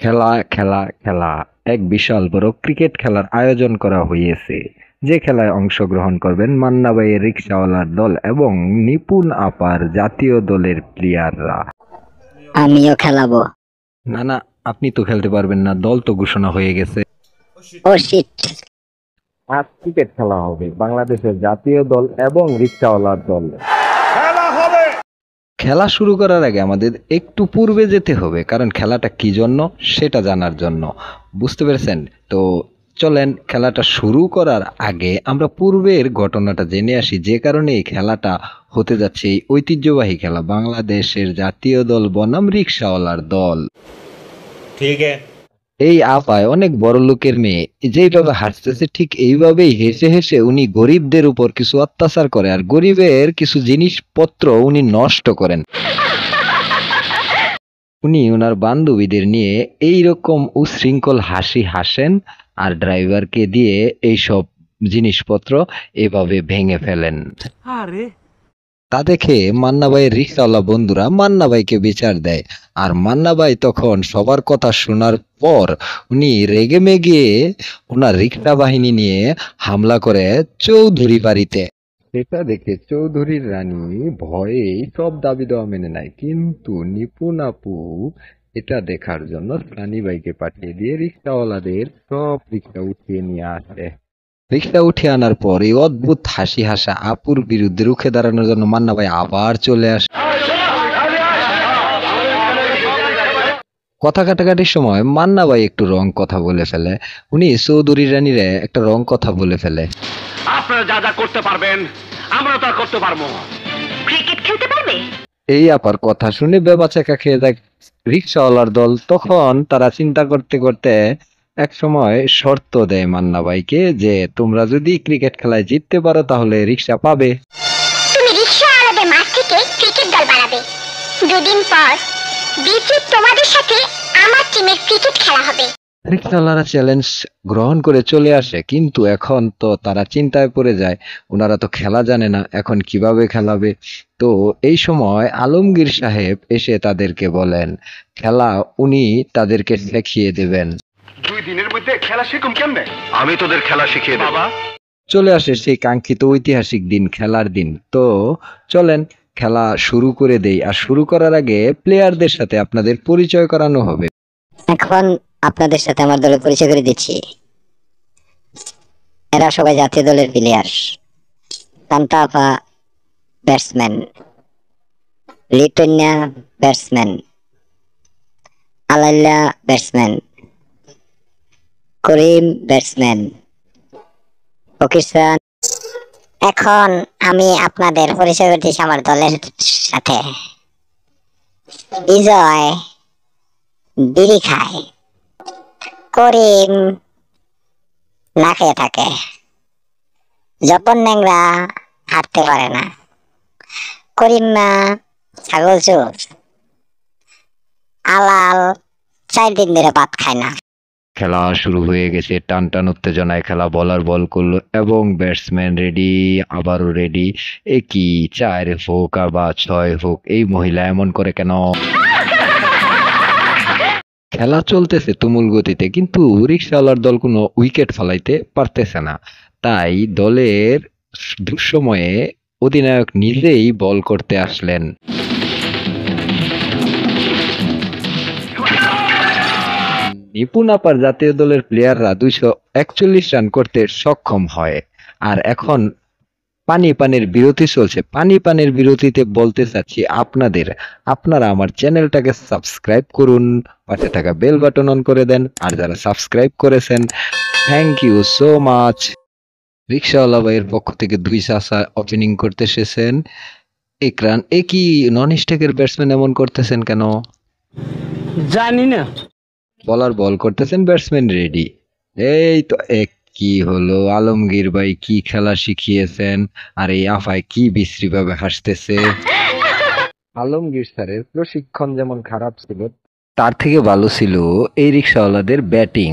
খেলা খেলা খেলা এক বিশাল বড় ক্রিকেট খেলার আয়োজন করা হয়েছে। যে খেলায় অংশগ্রহণ করবেন মান্না ভাইয়ের রিকশাওয়ালার দল এবং নিপুণ আপার জাতীয় দলের প্লেয়াররা। আমিও খেলাবো। না না, আপনি তো খেলতে পারবেন না, দল তো ঘোষণা হয়ে গেছে। ও শিট। আজ ক্রিকেট খেলা হবে বাংলাদেশের জাতীয় দল এবং রিকশাওয়ালার দল। খেলা শুরু করার আগে আমাদের একটু পূর্বে যেতে হবে, কারণ খেলাটা কি জন্য সেটা জানার জন্য। বুঝতে পেরেছেন তো? চলেন খেলাটা শুরু করার আগে আমরা পূর্বের ঘটনাটা জেনে আসি, যে কারণে এই খেলাটা হতে যাচ্ছে। এই ঐতিহ্যবাহী খেলা বাংলাদেশের জাতীয় দল বনাম রিকশাওয়ালার দল। ঠিক আছে। এই আপায় অনেক বড় লোকের মেয়ে যেইভাবে হাসতেছে, ঠিক এইভাবেই হেসে হেসে উনি গরিবদের উপর কিছু অত্যাচার করে আর গরিবের কিছু জিনিসপত্র উনি নষ্ট করেন। উনি ওনার বান্ধবীদের নিয়ে এইরকম উশৃঙ্খল হাসি হাসেন আর ড্রাইভারকে দিয়ে এইসব জিনিসপত্র এভাবে ভেঙে ফেলেন। তা দেখে মান্না ভাইয়ের রিকশাওয়ালা বন্ধুরা মান্না ভাইকে বিচার দেয়, আর মান্না ভাই তখন সবার কথা শোনার পর উনি রেগে মেগে ওনার রিকশা বাহিনী নিয়ে হামলা করে চৌধুরী বাড়িতে। সেটা দেখে চৌধুরীর রানী ভয়ে সব দাবি দেওয়া মেনে নেয়, কিন্তু নিপুণ আপু এটা দেখার জন্য রানী ভাইকে পাঠিয়ে দিয়ে রিকশাওয়ালাদের সব রিকশা উঠিয়ে নিয়ে আসে। রিকশা উঠে আনার পর এই অদ্ভুত হাসি হাসা আপুর বিরুদ্ধে রুখে দাঁড়ানোর জন্য মান্না ভাই আবার চলে আসে। কথা কাটাকাটির সময় মান্না ভাই একটু রং কথা বলে ফেলে। উনি চৌধুরী রানীরে একটা রং কথা বলে ফেলে। আপনারা যা যা করতে পারবেন আমরা তা করতে পারবো। ক্রিকেট খেলতে পারবে? এই আপার কথা শুনে বেবাচাকা খেয়ে যায় রিকশাওয়ালার দল। তখন তারা চিন্তা করতে করতে এক সময় শর্ত দেয় মান্না ভাইকে যে তোমরা যদি ক্রিকেট খেলায় জিততে পারো তাহলে রিকশা পাবে। তুমি রিকশা আলাদা মাঠ থেকে ক্রিকেট দল বানাবে। দুদিন পর বিদ্যুৎ তোমাদের সাথে আমার টিমের ক্রিকেট খেলা হবে। রিকশাওয়ালারা চ্যালেঞ্জ গ্রহণ করে চলে আসে, কিন্তু এখন তো তারা চিন্তায় পড়ে যায়, ওনারা তো খেলা জানে না, এখন কিভাবে খেলাবে। তো এই সময় আলমগীর সাহেব এসে তাদেরকে বলেন খেলা উনি তাদেরকে শিখিয়ে দেবেন। 2 দিনের মধ্যে খেলা শিখুম কেমনে? আমি তোদের খেলা শিখিয়ে দেব। বাবা চলে আসে সেই কাঙ্ক্ষিত ঐতিহাসিক দিন, খেলার দিন। তো চলেন খেলা শুরু করে দেই। আর শুরু করার আগে প্লেয়ারদের সাথে আপনাদের পরিচয় করানো হবে। এখন আপনাদের সাথে আমার দলের পরিচয় করে দিচ্ছি। এরা সবাই জাতীয় দলের প্লেয়ার। কান্তা আপা ব্যাটসম্যান, লিটন্যা ব্যাটসম্যান, আলাইল্লা ব্যাটসম্যান, করিম ব্যাটসম্যান, পাকিস্তান। এখন আমি আপনাদের পরিচয় করে দিচ্ছি আমার দলের সাথে। বিজয় বিড়ি খায়, করিম না খেয়ে থাকে, জপন ন্যাংরা হাঁটতে পারে না, করিম না ছাগল চোর, আলাল 4 দিন ধরে ভাত খায় না। খেলা শুরু হয়ে গেছে, টান টান উত্তেজনায় খেলা। বলার বল করলো এবং ব্যাটসম্যান রেডি, আবারও রেডি। একই 4 হোক আর বা 6 হোক, এই মহিলা এমন করে কেন? খেলা চলতেছে তুমুল গতিতে, কিন্তু রিকশাওয়ালার দল কোনো উইকেট ফলাইতে পারতেছে না। তাই দলের দুঃসময়ে অধিনায়ক নিজেই বল করতে আসলেন। নিপুণ আপার জাতীয় দলের প্লেয়াররা 241 রান করতে সক্ষম হয়। আর এখন পানির বিরতি চলছে। পানির বিরতিতে বলতে চাচ্ছি আপনারা আমার চ্যানেলটাকে সাবস্ক্রাইব করুন, পাশে থাকা বেল বাটন অন করে দেন। আর যারা সাবস্ক্রাইব করেছেন থ্যাংক ইউ সো মাচ। রিকশাওয়ালা ভাইয়ের পক্ষ থেকে 2 চাচা ওপেনিং করতে এসেছেন। একরান একই নন স্ট্রাইকের ব্যাটসম্যান এমন করতেছেন কেন জানি না। বলার বল করতেছেন, ব্যাটসম্যান রেডি। এই তো এক কি হলো, আলমগীর ভাই কি খেলা শিখিয়েছেন, আর এই আফায় কি বিশ্রী ভাবে হাসতেছে। আলমগীর স্যারের প্রশিক্ষণ যেমন খারাপ ছিল, তার থেকে ভালো ছিল এই রিকশাওয়ালাদের ব্যাটিং,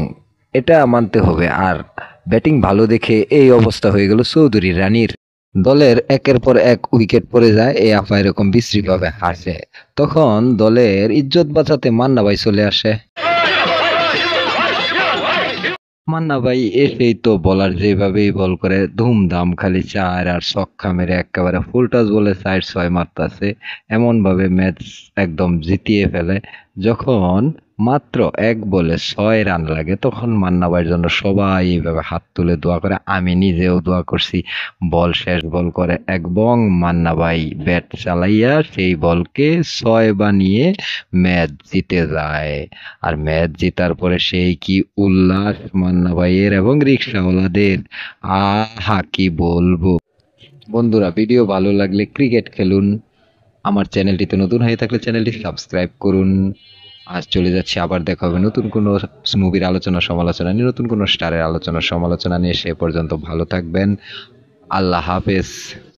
এটা মানতে হবে। আর ব্যাটিং ভালো দেখে এই অবস্থা হয়ে গেল চৌধুরী রানীর। দলের একের পর এক উইকেট পড়ে যায়, এই আফা এরকম বিশ্রী ভাবে হাসে। তখন দলের ইজ্জত বাঁচাতে মান্না ভাই চলে আসে। মান্না ভাই এসেই তো বলার যেভাবেই বল করে ধুমধাম খালি চার আর ছক্কা মেরে একেবারে ফুল টাচ বলে 4-6 মারতাছে, এমন ভাবে ম্যাচ একদম জিতিয়ে ফেলে। যখন মাত্র 1 বলে 6 রান লাগে তখন মান্না ভাইয়ের জন্য সবাই এইভাবে হাত তুলে দোয়া করে, আমি নিজেও দোয়া করছি। শেষ বল করে এবং মান্না ভাই ব্যাট চালাইয়া সেই বলকে 6 বানিয়ে ম্যাচ জিতে যায়। আর ম্যাচ জেতার পরে সেই কি উল্লাস মান্না ভাইয়ের এবং রিক্সাওয়ালাদের, আহা কি বলবো। বন্ধুরা, ভিডিও ভালো লাগলে ক্রিকেট খেলুন। আমার চ্যানেলটিতে নতুন হয়ে থাকলে চ্যানেলটি সাবস্ক্রাইব করুন। আজ চলে যাচ্ছি, আবার দেখা হবে নতুন কোনো মুভির আলোচনা সমালোচনা নিয়ে, নতুন কোনো স্টারের আলোচনা সমালোচনা নিয়ে। সে পর্যন্ত ভালো থাকবেন। আল্লাহ হাফেজ।